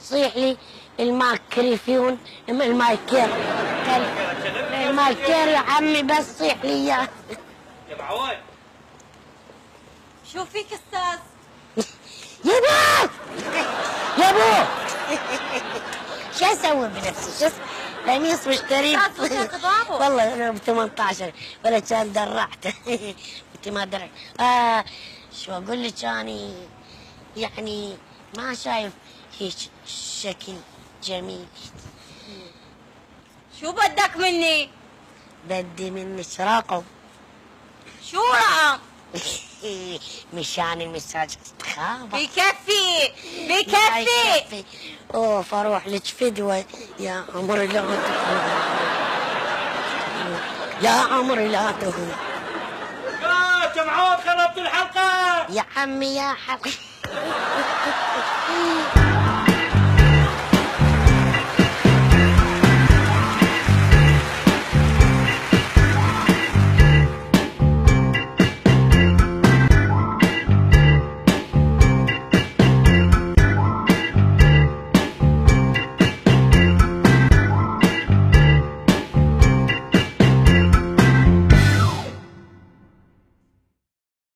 تصيح لي المايكروفون المايكير يا عمي، بس صيح لي اياه. يا معود شو فيك استاذ؟ يا بو يا بو شو اسوي بنفسي؟ شو قميص مشتري والله انا ب 18 ولا كان درعت. انت ما درعت. شو اقول لك اني يعني ما شايف هيك شكل جميل. شو بدك مني؟ بدي منك رقم. شو رقم؟ مشان المساج استخابة. بكفي. اوف اروح لك فدوة يا عمري لا تهون، يا عمري لا تهون. يا جمعود خربت الحلقة يا عمي يا حلقة.